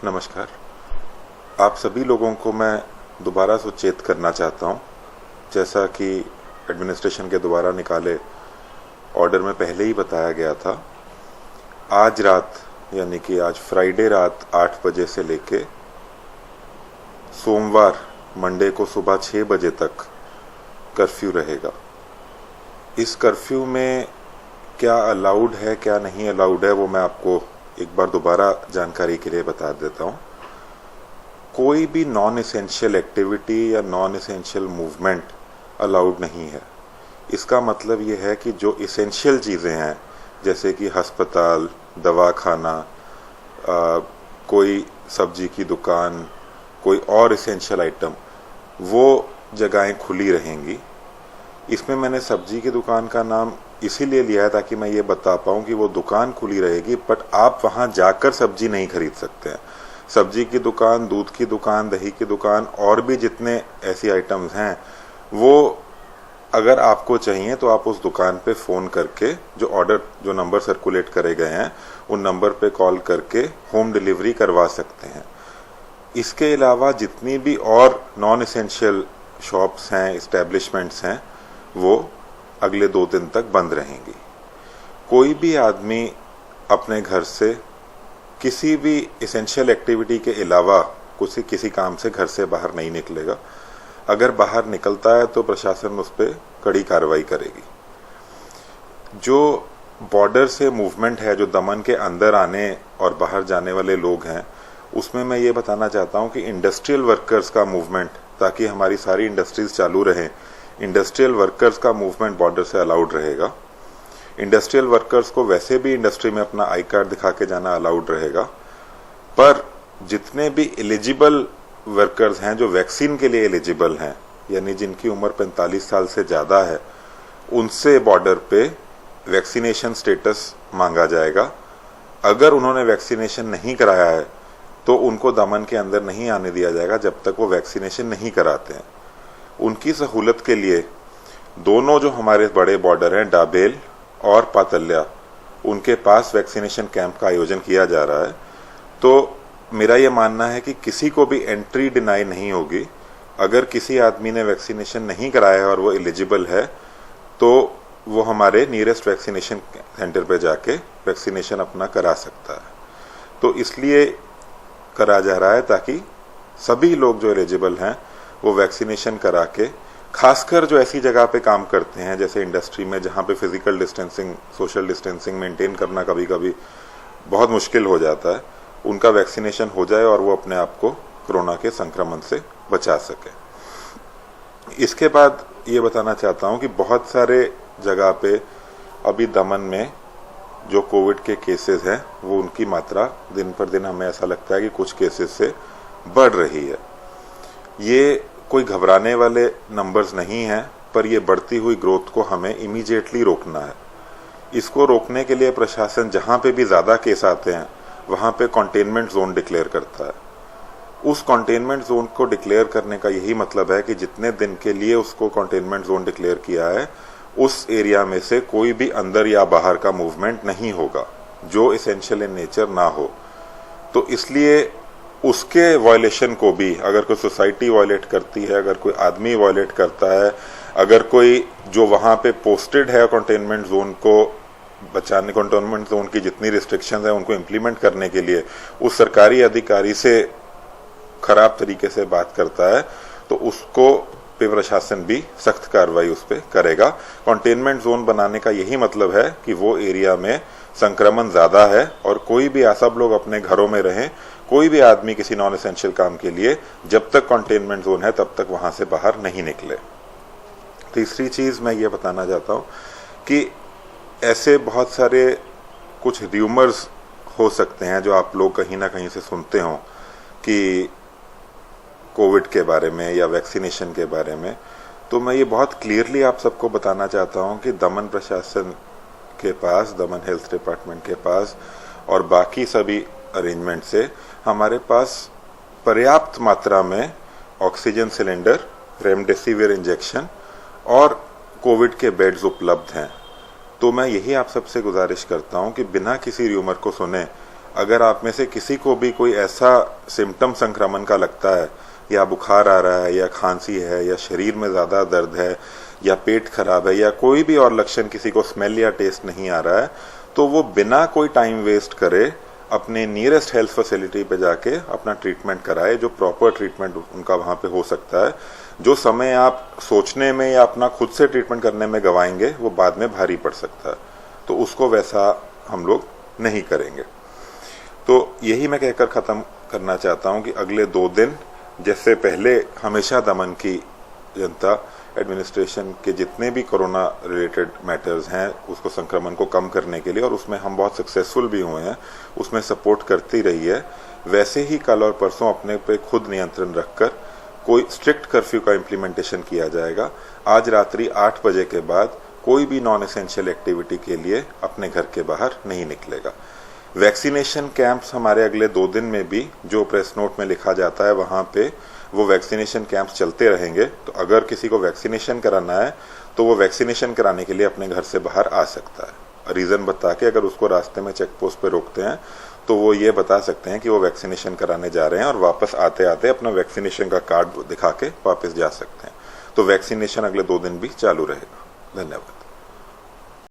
नमस्कार। आप सभी लोगों को मैं दोबारा सुचेत करना चाहता हूं, जैसा कि एडमिनिस्ट्रेशन के द्वारा निकाले ऑर्डर में पहले ही बताया गया था। आज रात यानी कि आज फ्राइडे रात 8 बजे से लेके सोमवार मंडे को सुबह 6 बजे तक कर्फ्यू रहेगा। इस कर्फ्यू में क्या अलाउड है क्या नहीं अलाउड है वो मैं आपको एक बार दोबारा जानकारी के लिए बता देता हूं। कोई भी नॉन एसेंशियल एक्टिविटी या नॉन एसेंशियल मूवमेंट अलाउड नहीं है। इसका मतलब ये है कि जो एसेंशियल चीज़ें हैं जैसे कि अस्पताल, दवाखाना, कोई सब्जी की दुकान, कोई और एसेंशियल आइटम, वो जगहें खुली रहेंगी। इसमें मैंने सब्जी की दुकान का नाम इसीलिए लिया है ताकि मैं ये बता पाऊँ कि वो दुकान खुली रहेगी, बट आप वहाँ जाकर सब्जी नहीं खरीद सकते हैं। सब्जी की दुकान, दूध की दुकान, दही की दुकान और भी जितने ऐसी आइटम्स हैं वो अगर आपको चाहिए तो आप उस दुकान पे फ़ोन करके जो नंबर सर्कुलेट करे गए हैं उन नंबर पे कॉल करके होम डिलीवरी करवा सकते हैं। इसके अलावा जितनी भी और नॉन एसेंशियल शॉप्स हैं, इस्टेब्लिशमेंट्स हैं, वो अगले 2 दिन तक बंद रहेंगी। कोई भी आदमी अपने घर से किसी भी एसेंशियल एक्टिविटी के अलावा किसी काम से घर से बाहर नहीं निकलेगा। अगर बाहर निकलता है तो प्रशासन उस पर कड़ी कार्रवाई करेगी। जो बॉर्डर से मूवमेंट है, जो दमन के अंदर आने और बाहर जाने वाले लोग हैं, उसमें मैं ये बताना चाहता हूँ कि इंडस्ट्रियल वर्कर्स का मूवमेंट, ताकि हमारी सारी इंडस्ट्रीज चालू रहें, इंडस्ट्रियल वर्कर्स का मूवमेंट बॉर्डर से अलाउड रहेगा। इंडस्ट्रियल वर्कर्स को वैसे भी इंडस्ट्री में अपना आई कार्ड दिखा के जाना अलाउड रहेगा, पर जितने भी एलिजिबल वर्कर्स हैं, जो वैक्सीन के लिए एलिजिबल हैं, यानी जिनकी उम्र 45 साल से ज़्यादा है, उनसे बॉर्डर पे वैक्सीनेशन स्टेटस मांगा जाएगा। अगर उन्होंने वैक्सीनेशन नहीं कराया है तो उनको दमन के अंदर नहीं आने दिया जाएगा जब तक वो वैक्सीनेशन नहीं कराते हैं। उनकी सहूलत के लिए दोनों जो हमारे बड़े बॉर्डर हैं, डाबेल और पातल्या, उनके पास वैक्सीनेशन कैंप का आयोजन किया जा रहा है। तो मेरा ये मानना है कि किसी को भी एंट्री डिनाई नहीं होगी। अगर किसी आदमी ने वैक्सीनेशन नहीं कराया है और वो एलिजिबल है तो वो हमारे नियरेस्ट वैक्सीनेशन सेंटर पे जाके वैक्सीनेशन अपना करा सकता है। तो इसलिए करा जा रहा है ताकि सभी लोग जो एलिजिबल हैं वो वैक्सीनेशन करा के, खासकर जो ऐसी जगह पे काम करते हैं जैसे इंडस्ट्री में, जहाँ पे physical distancing, social distancing maintain करना कभी कभी बहुत मुश्किल हो जाता है, उनका वैक्सीनेशन हो जाए और वो अपने आप को कोरोना के संक्रमण से बचा सके। इसके बाद ये बताना चाहता हूँ कि बहुत सारे जगह पे अभी दमन में जो कोविड के केसेस हैं वो उनकी मात्रा दिन पर दिन हमें ऐसा लगता है कि कुछ केसेस से बढ़ रही है। ये कोई घबराने वाले नंबर्स नहीं हैं, पर ये बढ़ती हुई ग्रोथ को हमें इमीडिएटली रोकना है। इसको रोकने के लिए प्रशासन जहाँ पे भी ज़्यादा केस आते हैं वहाँ पे कंटेनमेंट जोन डिक्लेयर करता है। उस कंटेनमेंट जोन को डिक्लेयर करने का यही मतलब है कि जितने दिन के लिए उसको कंटेनमेंट जोन डिक्लेयर किया है उस एरिया में से कोई भी अंदर या बाहर का मूवमेंट नहीं होगा जो एसेंशियल इन नेचर ना हो। तो इसलिए उसके वायलेशन को भी, अगर कोई सोसाइटी वायलेट करती है, अगर कोई आदमी वायलेट करता है, अगर कोई जो वहाँ पे पोस्टेड है कंटेनमेंट जोन को बचाने, कंटेनमेंट जोन की जितनी रिस्ट्रिक्शंस हैं उनको इम्प्लीमेंट करने के लिए उस सरकारी अधिकारी से खराब तरीके से बात करता है तो उसको पे प्रशासन भी सख्त कार्रवाई उस पर करेगा। कंटेनमेंट जोन बनाने का यही मतलब है कि वो एरिया में संक्रमण ज्यादा है और कोई भी सब लोग अपने घरों में रहें, कोई भी आदमी किसी नॉन एसेंशियल काम के लिए जब तक कंटेनमेंट जोन है तब तक वहां से बाहर नहीं निकले। तीसरी चीज मैं ये बताना चाहता हूँ कि ऐसे बहुत सारे कुछ र्यूमर्स हो सकते हैं जो आप लोग कहीं ना कहीं से सुनते हो कि कोविड के बारे में या वैक्सीनेशन के बारे में। तो मैं ये बहुत क्लियरली आप सबको बताना चाहता हूँ कि दमन प्रशासन के पास, दमन हेल्थ डिपार्टमेंट के पास और बाकी सभी अरेंजमेंट से हमारे पास पर्याप्त मात्रा में ऑक्सीजन सिलेंडर, रेमडेसिविर इंजेक्शन और कोविड के बेड्स उपलब्ध हैं। तो मैं यही आप सबसे गुजारिश करता हूं कि बिना किसी र्यूमर को सुने अगर आप में से किसी को भी कोई ऐसा सिम्टम संक्रमण का लगता है, या बुखार आ रहा है, या खांसी है, या शरीर में ज्यादा दर्द है, या पेट खराब है, या कोई भी और लक्षण, किसी को स्मेल या टेस्ट नहीं आ रहा है, तो वो बिना कोई टाइम वेस्ट करे अपने नियरेस्ट हेल्थ फैसिलिटी पे जाके अपना ट्रीटमेंट कराए, जो प्रॉपर ट्रीटमेंट उनका वहां पे हो सकता है। जो समय आप सोचने में या अपना खुद से ट्रीटमेंट करने में गवाएंगे वो बाद में भारी पड़ सकता है, तो उसको वैसा हम लोग नहीं करेंगे। तो यही मैं कहकर खत्म करना चाहता हूं कि अगले 2 दिन जैसे पहले हमेशा दमन की जनता एडमिनिस्ट्रेशन के जितने भी कोरोना रिलेटेड मैटर्स हैं उसको संक्रमण को कम करने के लिए, और उसमें हम बहुत सक्सेसफुल भी हुए हैं, उसमें सपोर्ट करती रही है, वैसे ही कल और परसों अपने पे खुद नियंत्रण रखकर कोई स्ट्रिक्ट कर्फ्यू का इम्प्लीमेंटेशन किया जाएगा। आज रात्रि 8 बजे के बाद कोई भी नॉन एसेंशियल एक्टिविटी के लिए अपने घर के बाहर नहीं निकलेगा। वैक्सीनेशन कैंप्स हमारे अगले 2 दिन में भी जो प्रेस नोट में लिखा जाता है वहां पे वो वैक्सीनेशन कैंप्स चलते रहेंगे। तो अगर किसी को वैक्सीनेशन कराना है तो वो वैक्सीनेशन कराने के लिए अपने घर से बाहर आ सकता है, रीजन बता के। अगर उसको रास्ते में चेक पोस्ट पे रोकते हैं तो वो ये बता सकते हैं कि वो वैक्सीनेशन कराने जा रहे हैं, और वापस आते आते अपना वैक्सीनेशन का कार्ड दिखा के वापस जा सकते हैं। तो वैक्सीनेशन अगले 2 दिन भी चालू रहेगा। धन्यवाद।